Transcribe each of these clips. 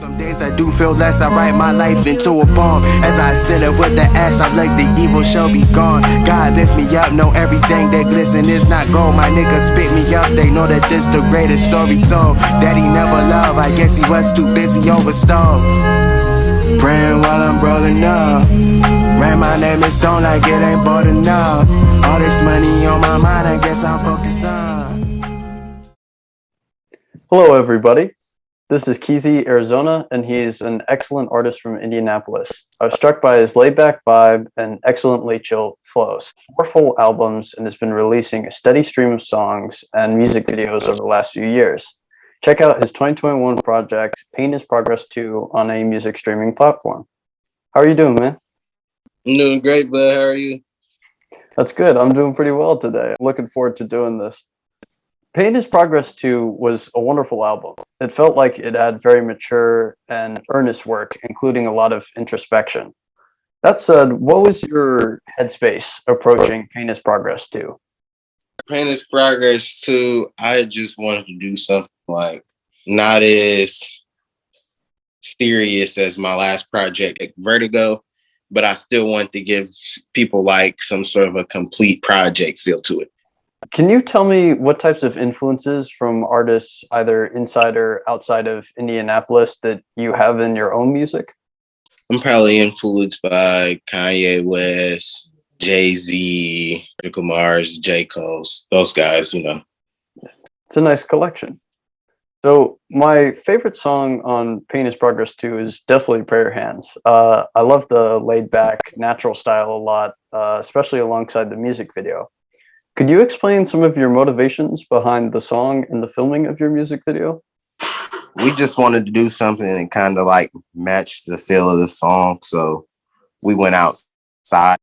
Some days I do feel less, I write my life into a poem. As I sit up with the ash, I'm like the evil shall be gone. God lift me up, know everything that glisten is not gold. My niggas spit me up, they know that this the greatest story told. Daddy never loved, I guess he was too busy over stoves. Praying while I'm rolling up. Ran my name in stone like it ain't bought enough. All this money on my mind, I guess I'm focused on. Hello everybody. This is Keyze AriZona, and he's an excellent artist from Indianapolis. I was struck by his laid-back vibe and excellently chill flows. 4 full albums, and has been releasing a steady stream of songs and music videos over the last few years. Check out his 2021 project, Paint is Progress 2, on a music streaming platform. How are you doing, man? I'm doing great, bud. How are you? That's good. I'm doing pretty well today. Looking forward to doing this. Paint is Progress 2 was a wonderful album. It felt like it had very mature and earnest work, including a lot of introspection. That said, what was your headspace approaching Paint is Progress 2? Paint is Progress 2, I just wanted to do something like not as serious as my last project, like Vertigo, but I still want to give people like some sort of a complete project feel to it. Can you tell me what types of influences from artists either inside or outside of Indianapolis that you have in your own music? I'm probably influenced by Kanye West, Jay-Z, Michael Mars, J. Cole, those guys, you know. It's a nice collection. So my favorite song on Paint is Progress 2 is definitely Prayer Hands. I love the laid back, natural style a lot, especially alongside the music video. Could you explain some of your motivations behind the song and the filming of your music video? We just wanted to do something that kind of like matched the feel of the song. So we went outside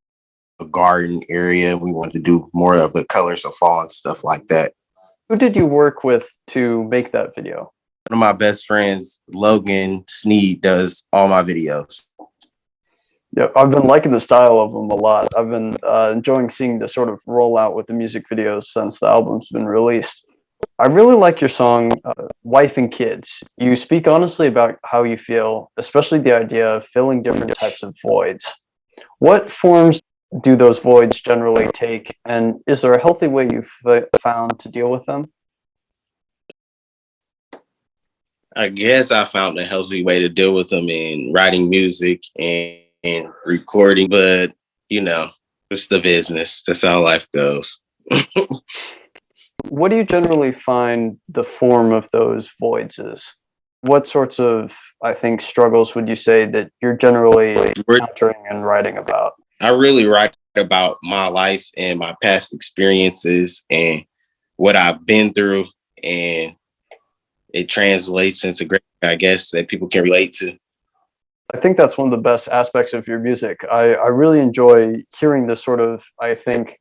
a garden area. We wanted to do more of the colors of fall and stuff like that. Who did you work with to make that video? One of my best friends, Logan Sneed, does all my videos. Yeah, I've been liking the style of them a lot. I've been enjoying seeing the sort of rollout with the music videos since the album's been released. I really like your song, Wife and Kids. You speak honestly about how you feel, especially the idea of filling different types of voids. What forms do those voids generally take, and is there a healthy way you've found to deal with them? I guess I found a healthy way to deal with them in writing music and recording, but you know, it's the business. That's how life goes. What do you generally find the form of those voids is? What sorts of, I think, struggles would you say that you're generally encountering and writing about? I really write about my life and my past experiences and what I've been through, and it translates into great, I guess, that people can relate to. I think that's one of the best aspects of your music. I really enjoy hearing this sort of, I think,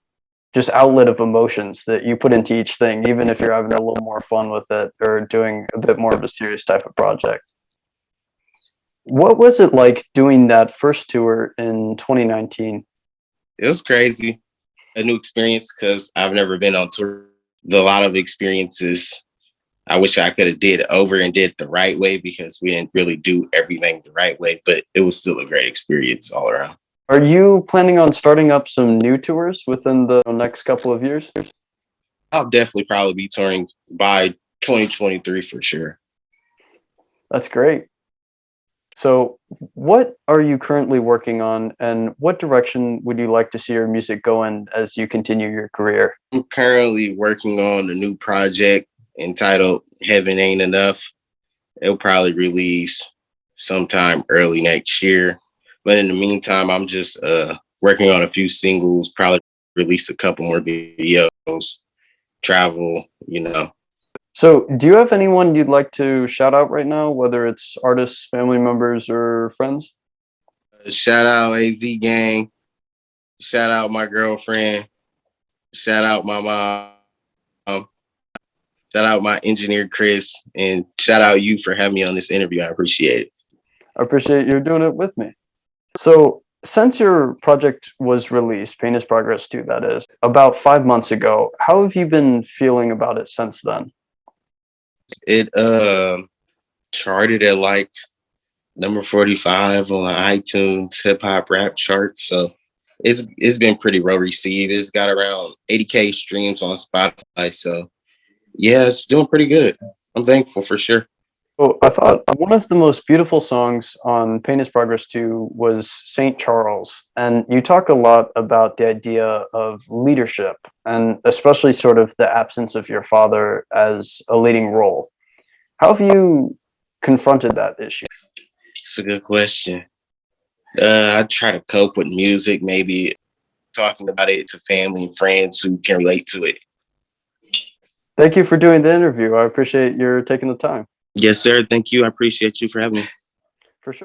just outlet of emotions that you put into each thing, even if you're having a little more fun with it or doing a bit more of a serious type of project. What was it like doing that first tour in 2019? It was crazy, a new experience because I've never been on tour. A lot of experiences I wish I could have did over and did the right way because we didn't really do everything the right way, but it was still a great experience all around. Are you planning on starting up some new tours within the next couple of years? I'll definitely probably be touring by 2023 for sure. That's great. So what are you currently working on, and what direction would you like to see your music go in as you continue your career? I'm currently working on a new project entitled Heaven Ain't Enough. It'll probably release sometime early next year. But in the meantime, I'm just working on a few singles, probably release a couple more videos, travel, you know. So do you have anyone you'd like to shout out right now, whether it's artists, family members, or friends? Shout out AZ Gang. Shout out my girlfriend. Shout out my mom. Shout out my engineer, Chris. And shout out you for having me on this interview. I appreciate it. I appreciate you doing it with me. So since your project was released, Paint is Progress 2, that is, about 5 months ago, how have you been feeling about it since then? It charted at like number 45 on iTunes hip hop rap chart. So it's been pretty well received. It's got around 80K streams on Spotify. So yeah, it's doing pretty good. I'm thankful for sure. Well, I thought one of the most beautiful songs on Pain is Progress 2 was St. Charles. And you talk a lot about the idea of leadership and especially sort of the absence of your father as a leading role. How have you confronted that issue? It's a good question. I try to cope with music, maybe talking about it to family and friends who can relate to it. Thank you for doing the interview. I appreciate your taking the time. Yes, sir. Thank you. I appreciate you for having me. For sure.